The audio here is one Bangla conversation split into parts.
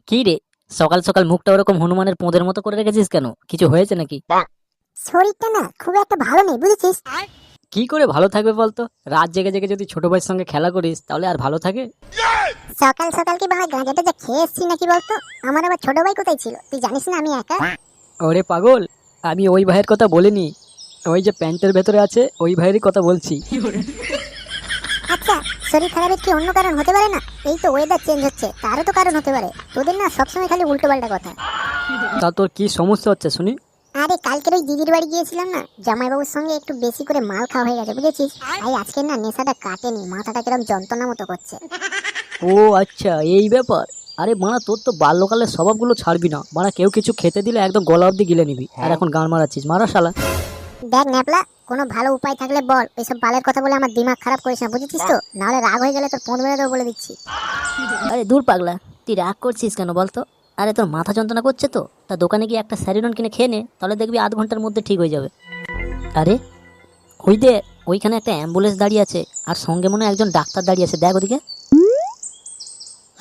কি রে, সকাল সকাল মুখটা ওরকম হনুমানের পোঁদের মতো করে রেখেছিস কেন? কিছু হয়েছে নাকি? শরীরটা না খুব একটা ভালো নেই, বুঝেছিস? কি করে ভালো থাকবে বলতো? রাত জেগে জেগে যদি ছোট ভাইয়ের সঙ্গে খেলা করিস তাহলে আর ভালো থাকে? সকাল সকাল কি বাবা গাঁজাটা যা খেয়ে এসছি নাকি বলতো? আমার আবার ছোট ভাই কোথায় ছিল তুই জানিস না আমি একা? ওরে পাগল, আমি ওই ভাইয়ের কথা বলিনি, ওই যে প্যান্টের ভেতরে আছে ওই ভাইয়েরই কথা বলছি। আচ্ছা, শরীর খারাপের কি অন্য কারণ হতে পারে না? এই তো ওয়েদার চেঞ্জ হচ্ছে, তারও তো কারণ হতে পারে। তোদের না সবসময় খালি উল্টো পাল্টা কথা। তা তোর কি সমস্যা হচ্ছে শুনি? আরে কালকের ওই দিদির বাড়ি গিয়েছিলাম না, জামাইবাবুর সঙ্গে একটু বেশি করে মাল খাওয়া হয়ে গেছে, বুঝেছিস? তাই আজকে না নেশাটা কাটেনি, মাথাটা কিরম যন্ত্রণা মতো করছে। ও আচ্ছা, এই ব্যাপার। আরে বাড়া, তোর তো বাল্যকালের স্বভাবগুলো ছাড়বি না বাড়া। কেউ কিছু খেতে দিলে একদম গলা অব্দি গিলে নিবি, আর এখন গান মারাচ্ছিস। মারা শালা। দেখ ন্যাপলা, কোনো ভালো উপায় থাকলে বল। ওইসব বালের কথা বলে আমার দিমাগ খারাপ করিস না, বুঝেছিস তো? নাহলে রাগ হয়ে গেলে তোর পোঁদ মেরে দেবো বলে দিচ্ছি। আরে দূর পাগলা, তুই রাগ করছিস কেন বলতো? আরে তোর মাথা যন্ত্রণা করছে তো, তা দোকানে গিয়ে একটা স্যারিডন কিনে খেয়ে নে, তাহলে দেখবি আধ ঘন্টার মধ্যে ঠিক হয়ে যাবে। আরে ওই দে, ওইখানে একটা অ্যাম্বুলেন্স দাঁড়িয়ে আছে, আর সঙ্গে মনে হয় একজন ডাক্তার দাঁড়িয়ে আছে, দেখ ওদিকে।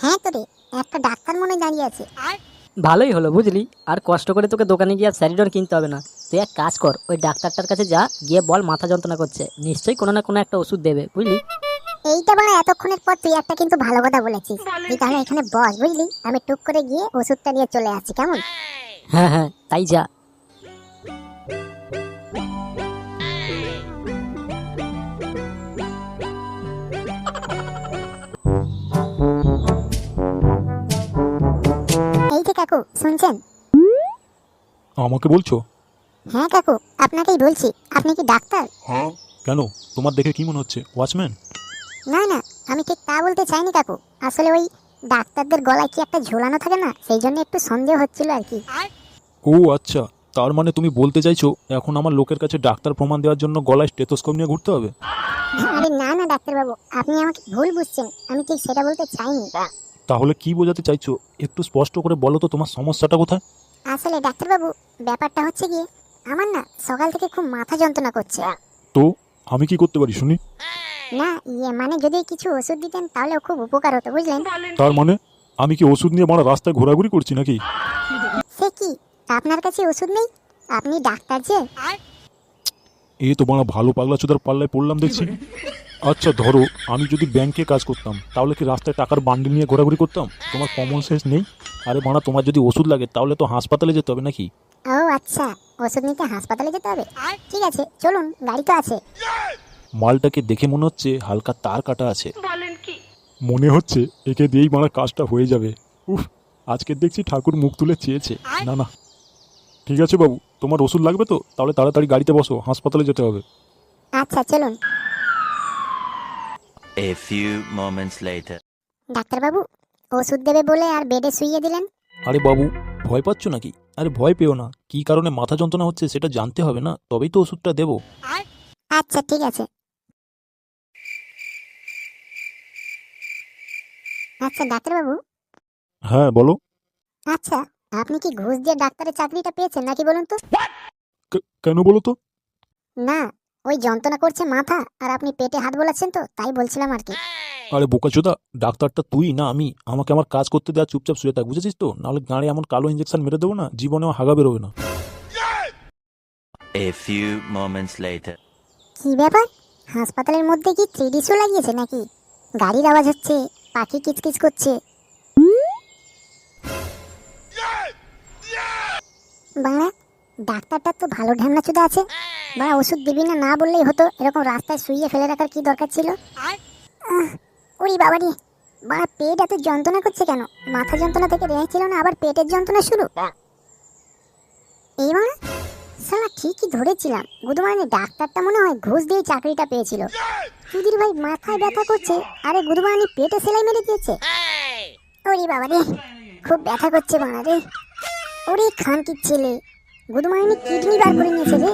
হ্যাঁ তো রে, একটা ডাক্তার মনে হয় দাঁড়িয়ে আছে। ভালোই হলো বুঝলি, আর কষ্ট করে তোকে দোকানে গিয়ে আর স্যারিডন কিনতে হবে না। তুই এক কাজ কর, ওই ডাক্তারটার কাছে যা, গিয়ে বল মাথা যন্ত্রণা করছে, নিশ্চয়ই কোনো না কোনো একটা ওষুধ দেবে, বুঝলি? এইটা বলা এতক্ষণের পর তুই একটা কিন্তু ভালো কথা বলেছিস। তুই তাহলে এখানে বস, বুঝলি? আমি টুক করে গিয়ে ওষুধটা নিয়ে চলে আসছি, কেমন? হ্যাঁ হ্যাঁ, তাই যা। এই যে কাকু, শুনছেন? আমাকে বলছো? হ্যাঁ কাকু, আপনাকেই বলছি। আপনি কি ডাক্তার? কেন, তোমার দেখে কি মনে হচ্ছে ওয়াচম্যান? না না, আমি ঠিক তা বলতে চাইনি কাকু। আসলে ওই ডাক্তারদের গলায় কি একটা ঝোলানো থাকে না, সেই জন্য একটু সন্দেহ হচ্ছিল আর কি। ও আচ্ছা, তার মানে তুমি বলতে চাইছো এখন আমার লোকের কাছে ডাক্তার প্রমাণ দেওয়ার জন্য গলায় স্টেথোস্কোপ নিয়ে ঘুরতে হবে? আরে না না ডাক্তারবাবু, আপনি আমাকে ভুল বুঝছেন। আমি ঠিক সেটা বলতে চাইনি। তাহলে কি বোঝাতে চাইছো? একটু স্পষ্ট করে বলো তো তোমার সমস্যাটা কোথায়? আসলে ডাক্তারবাবু, ব্যাপারটা হচ্ছে কি, আমার না সকাল থেকে খুব মাথা যন্ত্রণা করছে। তো আমি কি করতে পারি শুনি? না মানে যদি কিছু ওষুধ দিতেন তাহলে খুব উপকার হতো, বুঝলেন? তার মানে আমি কি ওষুধ নিয়ে মারা রাস্তায় ঘোরাঘুরি করছি নাকি? সে কি, আপনার কাছে ওষুধ নেই? আপনি ডাক্তার যে। এই তো মারা ভালো পাগলা চোদার পাল্লায় পড়লাম দেখছি। আচ্ছা ধরো আমি যদি ব্যাংকে কাজ করতাম তাহলে কি রাস্তায় টাকার বান্ডিল নিয়ে ঘোরাঘুরি করতাম? তোমার কমন সেন্স নেই? আরে মানা, তোমার যদি ওষুধ লাগে তাহলে তো হাসপাতালে যেতে হবে নাকি? ও আচ্ছা, ওষুধ নিতে হাসপাতালে যেতে হবে। ঠিক আছে, চলুন, গাড়ি তো আছে। মালটাকে দেখে মনে হচ্ছে হালকা তার কাটা আছে। মনে হচ্ছে একে দিয়েই মারা কাজটা হয়ে যাবে। উফ, আজকে দেখছি ঠাকুর মুখ তুলে চেয়েছে। না না, ঠিক আছে বাবু, তোমার ওষুধ লাগবে তো? তাহলে তাড়াতাড়ি গাড়িতে বসো, হাসপাতালে যেতে হবে। আচ্ছা চলুন। A few moments later. ডাক্তারবাবু, ওষুধ দেবে বলে আর বেডে শুইয়ে দিলেন। আরে বাবু, ভয় পাচ্ছ নাকি? আরে ভয় পেও না, কি কারণে মাথা যন্ত্রণা হচ্ছে সেটা জানতে হবে না, তবেই তো ওষুধটা দেবো। আচ্ছা ঠিক আছে। আচ্ছা ডাক্তারবাবু, হ্যাঁ বলো। আচ্ছা আপনি কি ঘুষ দিয়ে ডাক্তারের চাকরিটা পেয়েছেন নাকি বলুন তো? কেন বলো তো? না, ওই যন্ত্রণা করছে মাথা আর আপনি পেটে হাত বোলাচ্ছেন তো, তাই বলছিলাম আর কি। আরে বোকাচোদা, ডাক্তারটা তুই না আমি? আমাকে আমার কাজ করতে দেওয়া, চুপচাপ শুয়ে থাক, বুঝেছিস তো? নাহলে গাঁড়ে এমন কালো ইঞ্জেকশন মেরে দেবো না, জীবনেও হাগা বেরোবে না। A few moments later. কি ব্যাপার, হাসপাতালের মধ্যে কি 3D শো লাগিয়েছে নাকি? গাড়ির আওয়াজ হচ্ছে, পাখি কিচকিচ করছে। বাংলা, ডাক্তারটা তো ভালো ঢ্যামনা চুদা আছে। বা ওষুধ দিবি না না বললেই হতো, এরকম রাস্তায় শুইয়ে ফেলে রাখার কি দরকার ছিল? ওরে বাবারি, বা পেট এত যন্ত্রণা করছে কেন? মাথা যন্ত্রণা থেকে রেহাই ছিল না, আবার পেটের যন্ত্রণা শুরু। এই মানে শালা ঠিকই ধরেছিলাম, গুদমানি ডাক্তারটা মনে হয় ঘুষ দিয়ে চাকরিটা পেয়েছিল। সুধীর ভাই মাথায় ব্যথা করছে, আরে গুদমানি পেটে সেলাই মেরে দিয়েছে। ওরে বাবারে, খুব ব্যথা করছে বানা রে। ওরে খানকির ছেলে, গুদমানি কিডনি বার করে নিয়েছে রে।